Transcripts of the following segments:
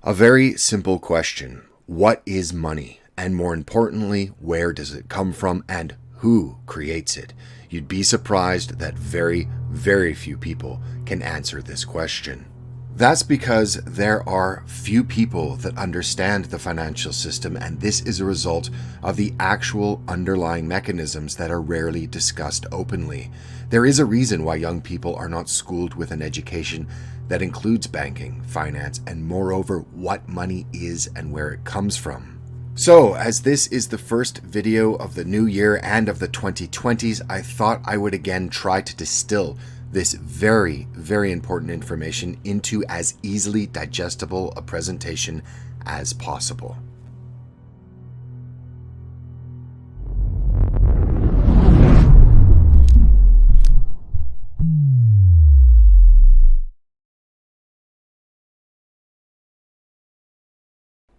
A very simple question. What is money? And more importantly, where does it come from and who creates it? You'd be surprised that very, very few people can answer this question. That's because there are few people that understand the financial system, and this is a result of the actual underlying mechanisms that are rarely discussed openly. There is a reason why young people are not schooled with an education that includes banking, finance, and moreover, what money is and where it comes from. So, as this is the first video of the new year and of the 2020s, I thought I would again try to distill this very, very important information into as easily digestible a presentation as possible.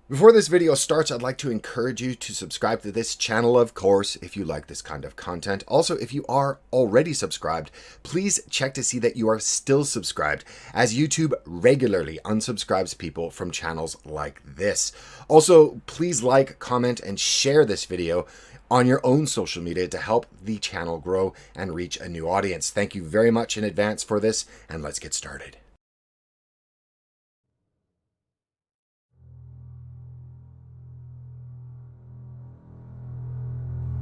Before this video starts, I'd like to encourage you to subscribe to this channel, of course, if you like this kind of content. Also, if you are already subscribed, please check to see that you are still subscribed, as YouTube regularly unsubscribes people from channels like this. Also, please like, comment, and share this video on your own social media to help the channel grow and reach a new audience. Thank you very much in advance for this, and let's get started.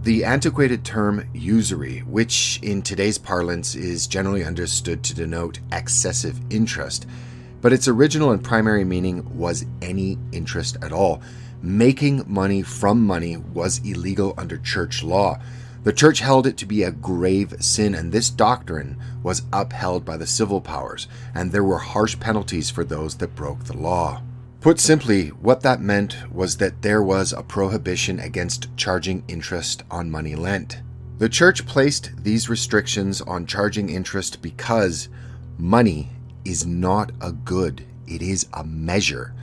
The antiquated term usury, which in today's parlance is generally understood to denote excessive interest, but its original and primary meaning was any interest at all. Making money from money was illegal under church law. The church held it to be a grave sin, and this doctrine was upheld by the civil powers, and there were harsh penalties for those that broke the law. Put simply, what that meant was that there was a prohibition against charging interest on money lent. The church placed these restrictions on charging interest because money is not a good, it is a measure.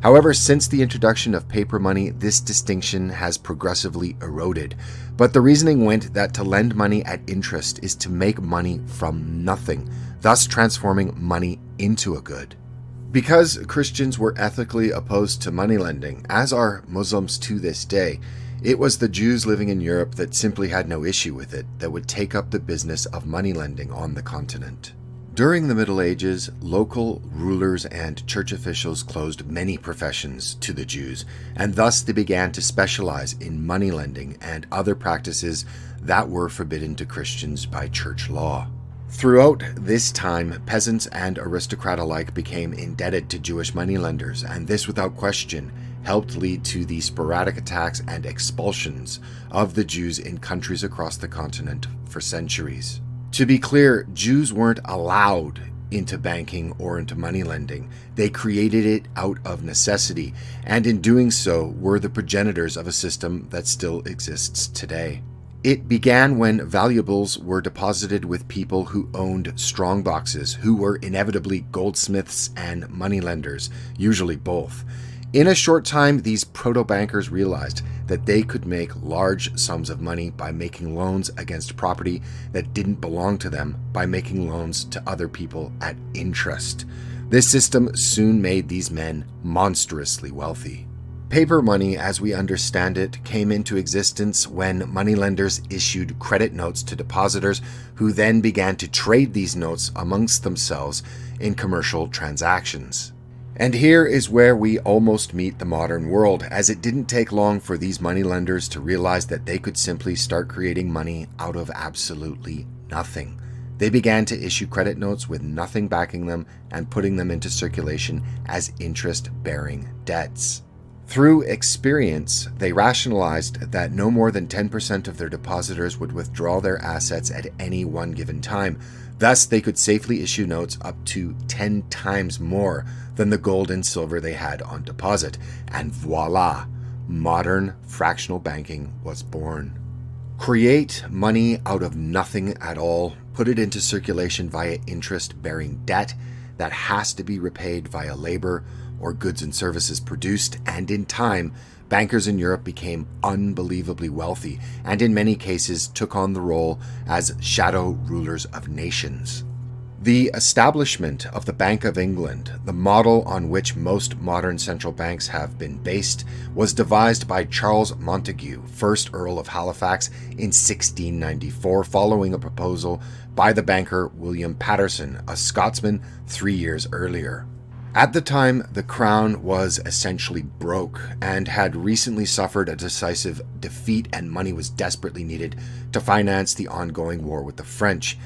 However, since the introduction of paper money, this distinction has progressively eroded. But the reasoning went that to lend money at interest is to make money from nothing, thus transforming money into a good. Because Christians were ethically opposed to money lending, as are Muslims to this day, it was the Jews living in Europe that simply had no issue with it that would take up the business of money lending on the continent. During the Middle Ages, local rulers and church officials closed many professions to the Jews, and thus they began to specialize in money lending and other practices that were forbidden to Christians by church law. Throughout this time, peasants and aristocrat alike became indebted to Jewish moneylenders, and this, without question, helped lead to the sporadic attacks and expulsions of the Jews in countries across the continent for centuries. To be clear, Jews weren't allowed into banking or into money lending. They created it out of necessity, and in doing so were the progenitors of a system that still exists today. It began when valuables were deposited with people who owned strong boxes, who were inevitably goldsmiths and moneylenders, usually both. In a short time, these proto-bankers realized that they could make large sums of money by making loans against property that didn't belong to them, by making loans to other people at interest. This system soon made these men monstrously wealthy. Paper money, as we understand it, came into existence when moneylenders issued credit notes to depositors, who then began to trade these notes amongst themselves in commercial transactions. And here is where we almost meet the modern world, as it didn't take long for these moneylenders to realize that they could simply start creating money out of absolutely nothing. They began to issue credit notes with nothing backing them and putting them into circulation as interest-bearing debts. Through experience, they rationalized that no more than 10% of their depositors would withdraw their assets at any one given time. Thus, they could safely issue notes up to 10 times more than the gold and silver they had on deposit. And voila, modern fractional banking was born. Create money out of nothing at all, put it into circulation via interest-bearing debt that has to be repaid via labor or goods and services produced, and in time, bankers in Europe became unbelievably wealthy and in many cases took on the role as shadow rulers of nations. The establishment of the Bank of England, the model on which most modern central banks have been based, was devised by Charles Montague, 1st Earl of Halifax, in 1694, following a proposal by the banker William Paterson, a Scotsman, 3 years earlier. At the time, the Crown was essentially broke and had recently suffered a decisive defeat, and money was desperately needed to finance the ongoing war with the French.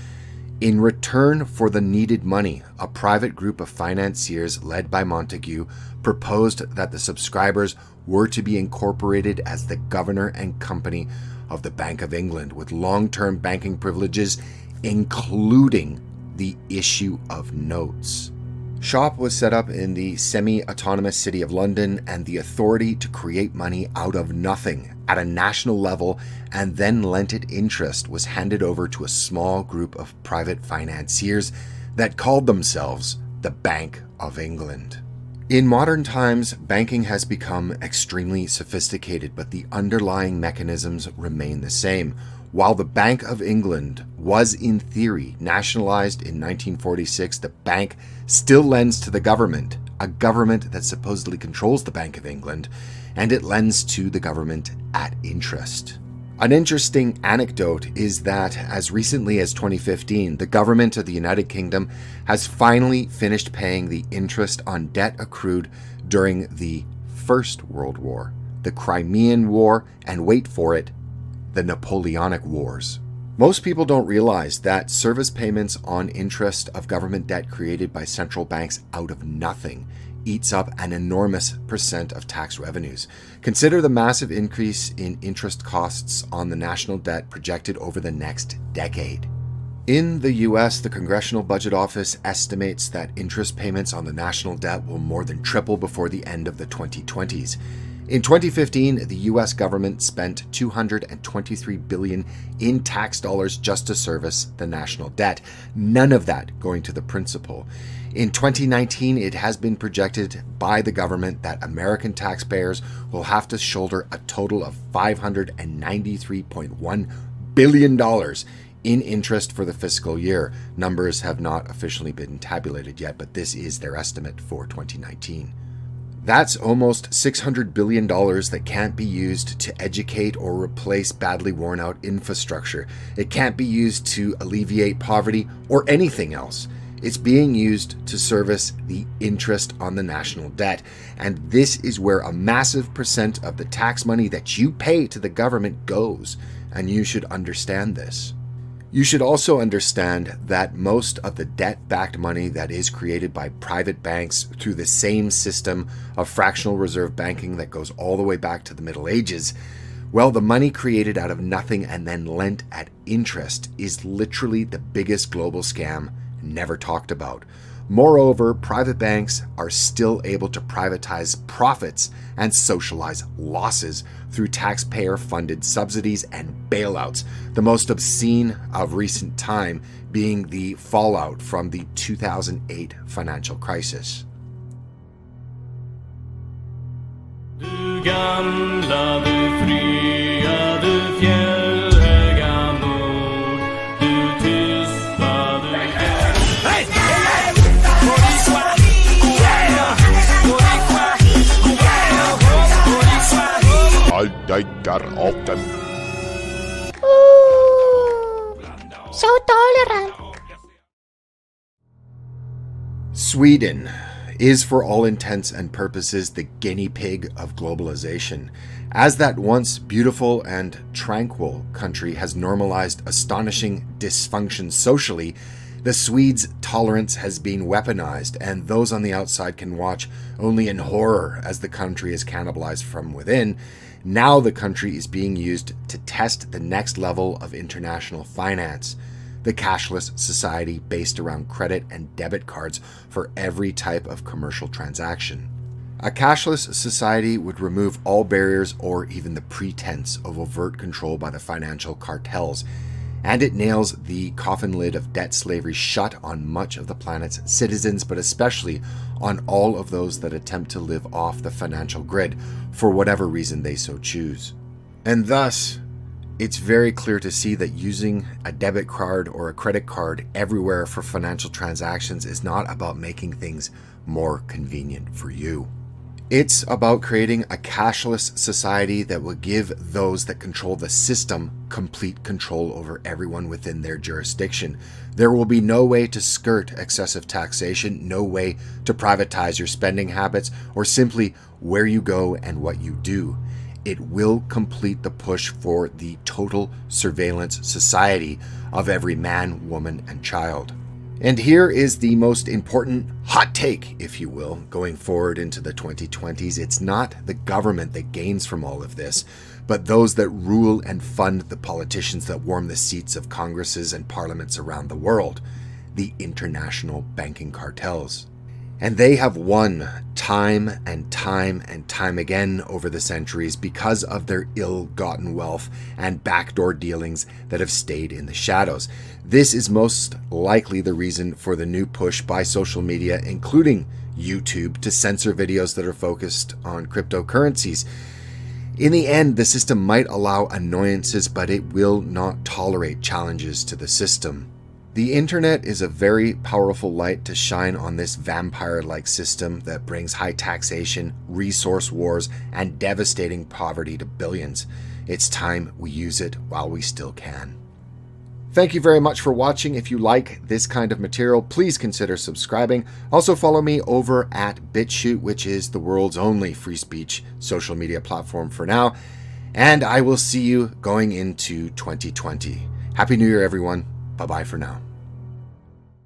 In return for the needed money, a private group of financiers led by Montague proposed that the subscribers were to be incorporated as the governor and company of the Bank of England, with long-term banking privileges, including the issue of notes. Shop was set up in the semi-autonomous city of London, and the authority to create money out of nothing at a national level and then lent it interest was handed over to a small group of private financiers that called themselves the Bank of England. In modern times, banking has become extremely sophisticated, but the underlying mechanisms remain the same. While the Bank of England was, in theory, nationalized in 1946, the bank still lends to the government, a government that supposedly controls the Bank of England, and it lends to the government at interest. An interesting anecdote is that as recently as 2015, the government of the United Kingdom has finally finished paying the interest on debt accrued during the First World War, the Crimean War, and wait for it, the Napoleonic Wars. Most people don't realize that service payments on interest of government debt created by central banks out of nothing eats up an enormous percent of tax revenues. Consider the massive increase in interest costs on the national debt projected over the next decade. In the US, the Congressional Budget Office estimates that interest payments on the national debt will more than triple before the end of the 2020s. In 2015, the US government spent $223 billion in tax dollars just to service the national debt, none of that going to the principal. In 2019, it has been projected by the government that American taxpayers will have to shoulder a total of $593.1 billion in interest for the fiscal year. Numbers have not officially been tabulated yet, but this is their estimate for 2019. That's almost $600 billion that can't be used to educate or replace badly worn out infrastructure. It can't be used to alleviate poverty or anything else. It's being used to service the interest on the national debt. And this is where a massive percent of the tax money that you pay to the government goes. And you should understand this. You should also understand that most of the debt-backed money that is created by private banks through the same system of fractional reserve banking that goes all the way back to the Middle Ages, well, the money created out of nothing and then lent at interest is literally the biggest global scam never talked about. Moreover, private banks are still able to privatize profits and socialize losses through taxpayer-funded subsidies and bailouts, the most obscene of recent time being the fallout from the 2008 financial crisis. Du gamla, du fria, du fjällhöga nord, du tysta, du... Hey! So tolerant. Sweden is, for all intents and purposes, the guinea pig of globalization. As that once beautiful and tranquil country has normalized astonishing dysfunction socially, the Swedes' tolerance has been weaponized, and those on the outside can watch only in horror as the country is cannibalized from within. Now the country is being used to test the next level of international finance, the cashless society based around credit and debit cards for every type of commercial transaction. A cashless society would remove all barriers or even the pretense of overt control by the financial cartels, and it nails the coffin lid of debt slavery shut on much of the planet's citizens, but especially on all of those that attempt to live off the financial grid for whatever reason they so choose. And thus, It's very clear to see that using a debit card or a credit card everywhere for financial transactions is not about making things more convenient for you. It's about creating a cashless society that will give those that control the system complete control over everyone within their jurisdiction. There will be no way to skirt excessive taxation, no way to privatize your spending habits, or simply where you go and what you do. It will complete the push for the total surveillance society of every man, woman, and child. And here is the most important hot take, if you will, going forward into the 2020s. It's not the government that gains from all of this, but those that rule and fund the politicians that warm the seats of Congresses and parliaments around the world, the international banking cartels. And they have won time and time and time again over the centuries because of their ill-gotten wealth and backdoor dealings that have stayed in the shadows. This is most likely the reason for the new push by social media, including YouTube, to censor videos that are focused on cryptocurrencies. In the end, the system might allow annoyances, but it will not tolerate challenges to the system. The internet is a very powerful light to shine on this vampire-like system that brings high taxation, resource wars, and devastating poverty to billions. It's time we use it while we still can. Thank you very much for watching. If you like this kind of material, please consider subscribing. Also follow me over at BitChute, which is the world's only free speech social media platform for now. And I will see you going into 2020. Happy New Year, everyone. Bye-bye for now.